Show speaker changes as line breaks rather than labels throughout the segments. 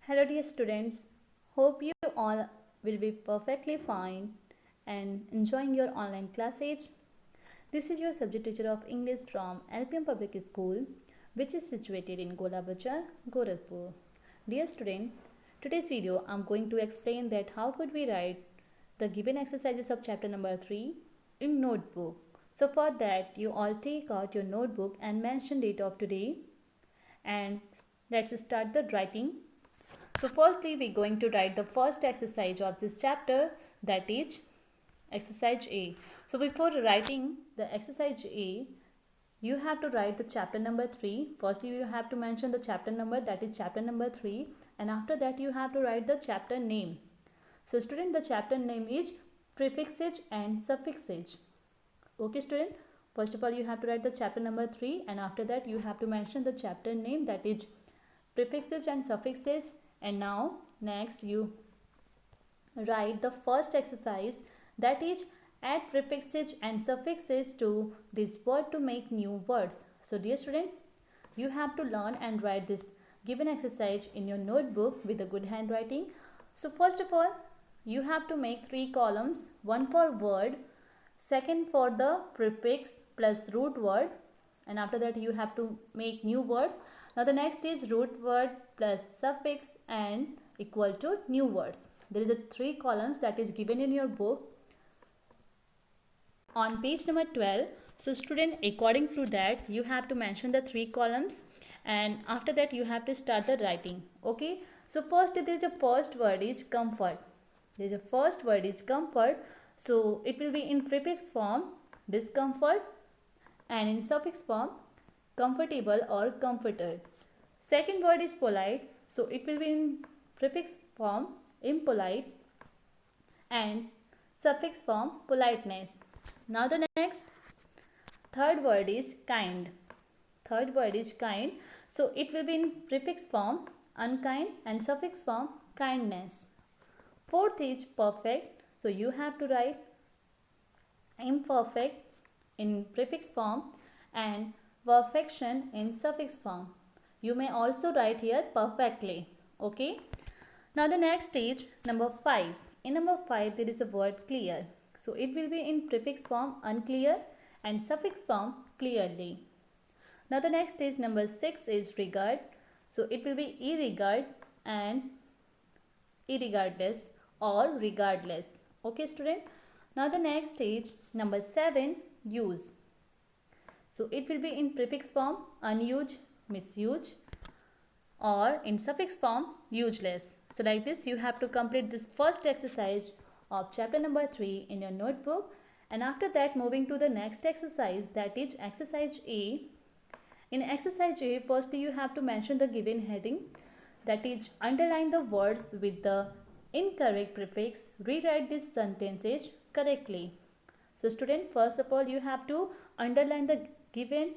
Hello, dear students. Hope you all will be perfectly fine and enjoying your online classes. This is your subject teacher of English from LPM Public School, which is situated in Gola Bazar, Gorakhpur. Dear student, today's video I'm going to explain that how could we write the given exercises of chapter number 3 in notebook. So for that, you all take out your notebook and mention date of today, and let's start the writing. So firstly, we're going to write the first exercise of this chapter, that is exercise A. So before writing the exercise A, you have to write the chapter number 3. Firstly, you have to mention the chapter number, that is chapter number 3, and after that you have to write the chapter name. So student, the chapter name is prefixes and suffixes. Okay student, first of all you have to write the chapter number 3, and after that you have to mention the chapter name, that is prefixes and suffixes. And now next you write the first exercise, that is add prefixes and suffixes to this word to make new words. So dear student, you have to learn and write this given exercise in your notebook with a good handwriting. So first of all, you have to make 3 columns, one for word, second for the prefix plus root word, and after that you have to make new word. Now the next is root word plus suffix and equal to new words. There is a 3 columns that is given in your book on page number 12. So student, according to that you have to mention the 3 columns, and after that you have to start the writing. Okay, so first there is a first word is comfort. There is a first word is comfort, so it will be in prefix form discomfort, and in suffix form comfortable or comforted. Second word is polite, so it will be in prefix form impolite and suffix form politeness. Now the next third word is kind. Third word is kind, so it will be in prefix form unkind and suffix form kindness. Fourth is perfect, so you have to write imperfect in prefix form and perfection in suffix form. You may also write here perfectly. Okay. Now the next stage, number 5. In number 5 there is a word clear. So it will be in prefix form unclear and suffix form clearly. Now the next is number 6 is regard. So it will be irregard and irregardless or regardless. Okay student. Now the next stage, number 7, use. So it will be in prefix form unused, misused, or in suffix form useless. So like this you have to complete this first exercise of chapter number 3 in your notebook, and after that moving to the next exercise, that is exercise A. In exercise A, firstly you have to mention the given heading, that is underline the words with the incorrect prefix, rewrite these sentences correctly. So student, first of all you have to underline the given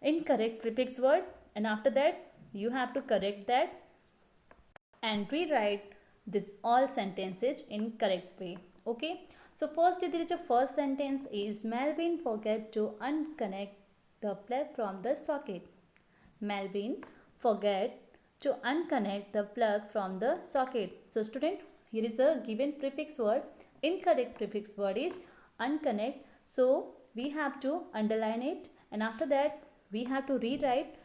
incorrect prefix word, and after that you have to correct that and rewrite this all sentences in correct way. Okay, so firstly there is a first sentence is Melvin forget to unconnect the plug from the socket. Melvin forget to unconnect the plug from the socket. So student, here is the given prefix word. Incorrect prefix word is unconnect, so we have to underline it, and after that we have to rewrite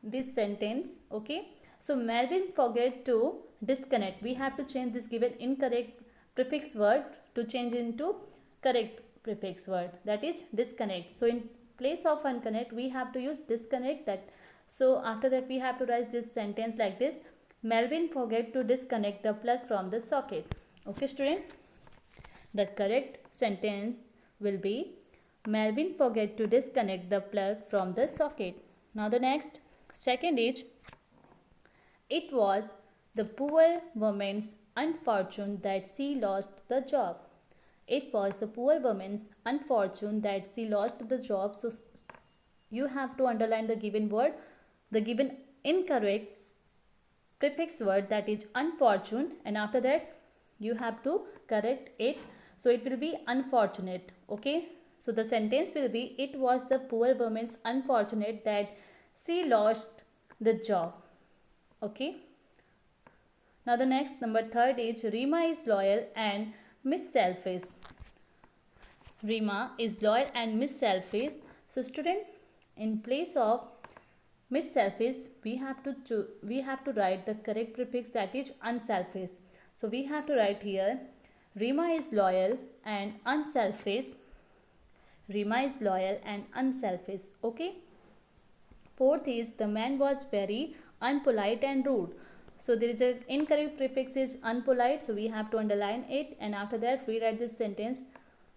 this sentence. Okay, so Melvin forget to disconnect. We have to change this given incorrect prefix word to change into correct prefix word, that is disconnect. So in place of unconnect we have to use disconnect. That so after that we have to write this sentence like this: Melvin forget to disconnect the plug from the socket. Okay student, the correct sentence will be Melvin forget to disconnect the plug from the socket. Now the next second is it was the poor woman's unfortune that she lost the job. It was the poor woman's unfortune that she lost the job. So you have to underline the given word, the given incorrect prefix word, that is unfortune, and after that you have to correct it. So it will be unfortunate. Okay, so the sentence will be it was the poor woman's unfortunate that she lost the job. Okay. Now the next number third is Rima is loyal and Miss Selfish. Rima is loyal and Miss Selfish. So student, in place of Miss Selfish, we have to write the correct prefix, that is unselfish. So we have to write here Rima is loyal and unselfish. Rima is loyal and unselfish. Okay. Fourth is the man was very unpolite and rude. So there is a incorrect prefix is unpolite. So we have to underline it, and after that rewrite this sentence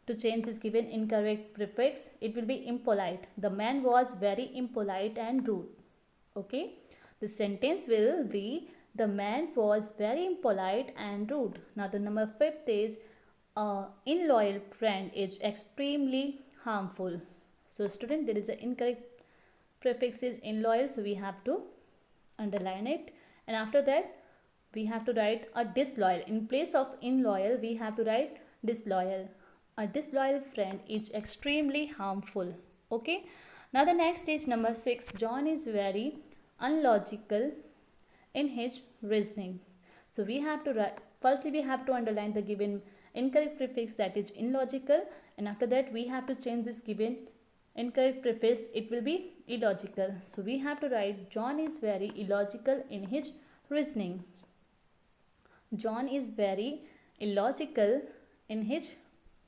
to change this given incorrect prefix. It will be impolite. The man was very impolite and rude. Okay. The sentence will be the man was very impolite and rude. Now the number fifth is unloyal friend is extremely harmful. So student, there is an incorrect prefix is unloyal, so we have to underline it, and after that we have to write a disloyal. In place of unloyal we have to write disloyal. A disloyal friend is extremely harmful. Okay. Now the next is number 6. John is very unlogical in his reasoning. So we have to write, firstly we have to underline the given incorrect prefix, that is illogical, and after that we have to change this given incorrect prefix, it will be illogical. So we have to write John is very illogical in his reasoning. John is very illogical in his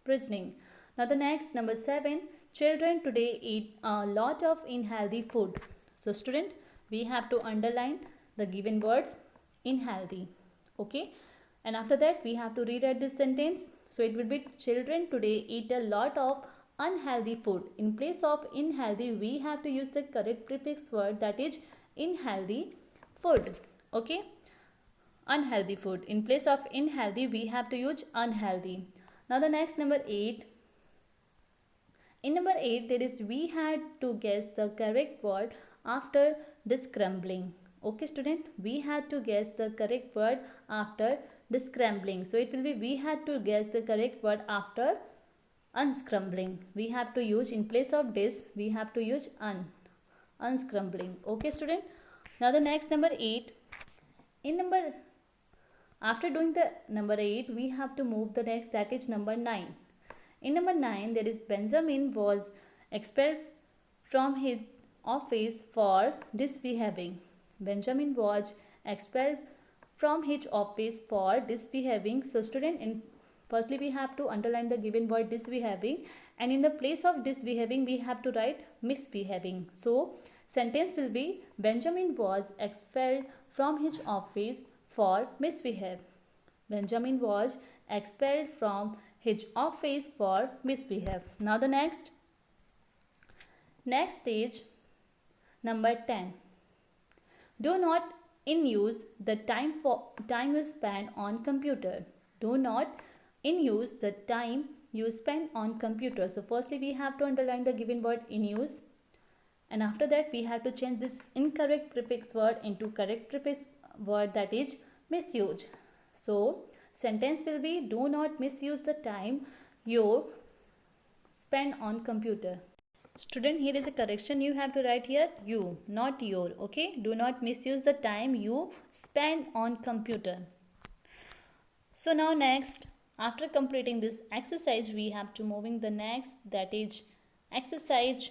reasoning. Now the next, number 7, children today eat a lot of unhealthy food. So student, we have to underline the given words unhealthy. Okay. And after that we have to rewrite this sentence. So it will be children today eat a lot of unhealthy food. In place of unhealthy we have to use the correct prefix word, that is unhealthy food. Okay. Unhealthy food. In place of unhealthy we have to use unhealthy. Now the next, number 8. In number 8 there is we had to guess the correct word after descrambling. Okay student, we had to guess the correct word after descrambling. So it will be we had to guess the correct word after unscrambling. We have to use, in place of this we have to use unscrambling. Okay student. Now the next, number 8. After doing the number 8 we have to move the next, that is number 9. In number 9 there is Benjamin was expelled from his office for misbehaving. Benjamin was expelled from his office for misbehaving. So student, firstly we have to underline the given word misbehaving, and in the place of misbehaving we have to write misbehaving. So sentence will be Benjamin was expelled from his office for misbehave. Benjamin was expelled from his office for misbehave. Now the next stage, number 10. Do not in-use the time you spend on computer. Do not in-use the time you spend on computer. So firstly we have to underline the given word in-use, and after that we have to change this incorrect prefix word into correct prefix word, that is misuse. So sentence will be do not misuse the time you spend on computer. Student, here is a correction, you have to write here you, not your. Okay, do not misuse the time you spend on computer. So now next, after completing this exercise we have to moving the next, that is exercise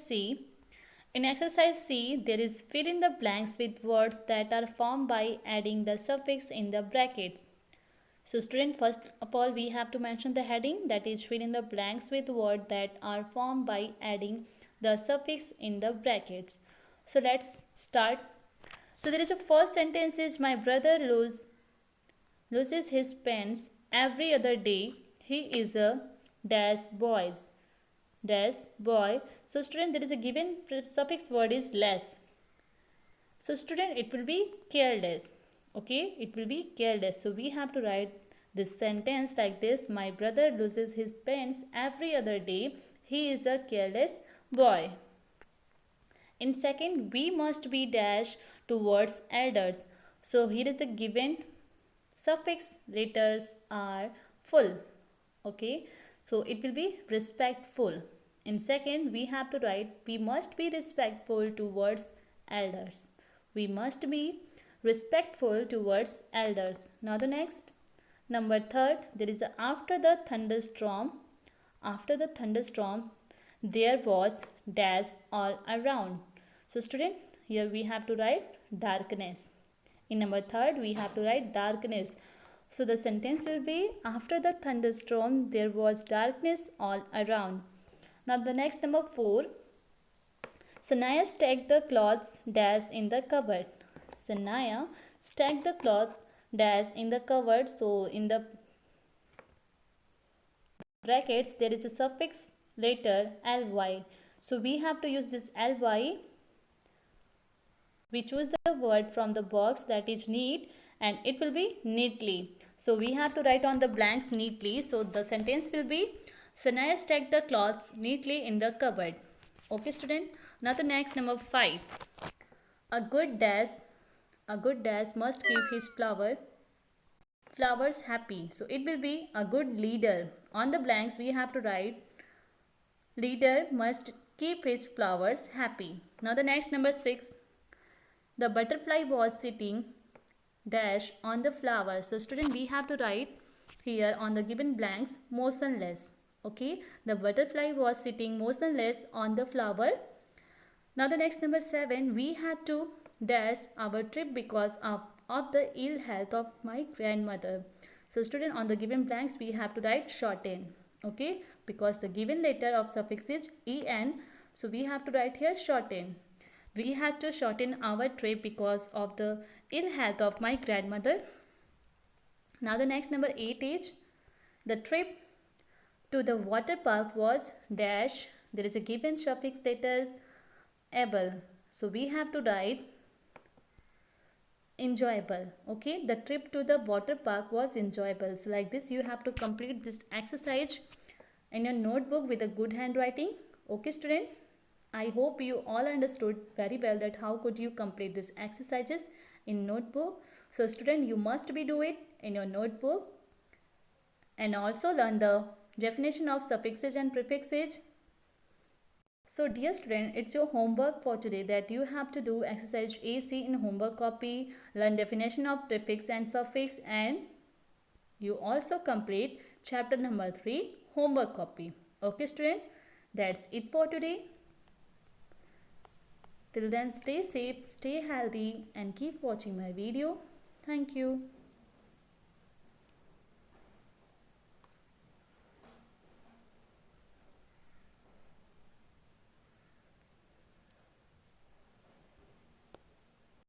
C. In exercise C, there is fill in the blanks with words that are formed by adding the suffix in the brackets. So student, first of all we have to mention the heading, that is fill in the blanks with words that are formed by adding the suffix in the brackets. So let's start. So there is a first sentence is my brother loses his pens every other day. He is a dash boy. So student, there is a given suffix word is less. So student, it will be careless. Okay, it will be careless. So we have to write this sentence like this: my brother loses his pens every other day. He is a careless boy. In second, we must be dash towards elders. So here is the given suffix letters are full. Okay, so it will be respectful. In second, we have to write we must be respectful towards elders. We must be respectful towards elders. Now the next, number third, there is a after the thunderstorm. After the thunderstorm, there was dash all around. So student, here we have to write darkness. In number third, we have to write darkness. So the sentence will be after the thunderstorm, there was darkness all around. Now the next, number four, Sanaya stacked the clothes dash in the cupboard. Sanaya stacked the cloth dash in the cupboard. So in the brackets there is a suffix later ly. So we have to use this ly. We choose the word from the box that is neat and it will be neatly. So we have to write on the blanks neatly. So the sentence will be Sanaya stacked the clothes neatly in the cupboard. Okay student. Now the next, number 5. A good dash must keep his flowers happy. So it will be a good leader. On the blanks we have to write leader must keep his flowers happy. Now the next, number 6. The butterfly was sitting dash on the flower. So student, we have to write here on the given blanks motionless. Okay, the butterfly was sitting motionless on the flower. Now the next, number 7, we had to dash our trip because of the ill health of my grandmother. So student, on the given blanks we have to write shorten. Okay, because the given letter of suffix is en, so we have to write here shorten. We had to shorten our trip because of the ill health of my grandmother. Now the next, number 8 is the trip to the water park was dash. There is a given suffix letters able. So we have to write enjoyable. Okay, the trip to the water park was enjoyable. So like this you have to complete this exercise in your notebook with a good handwriting. Okay student, I hope you all understood very well that how could you complete these exercises in notebook. So student, you must be do it in your notebook and also learn the definition of suffixes and prefixes. So dear student, it's your homework for today that you have to do exercise AC in homework copy, learn definition of prefix and suffix, and you also complete chapter number 3 homework copy. Okay student, that's it for today. Till then, stay safe, stay healthy and keep watching my video. Thank you.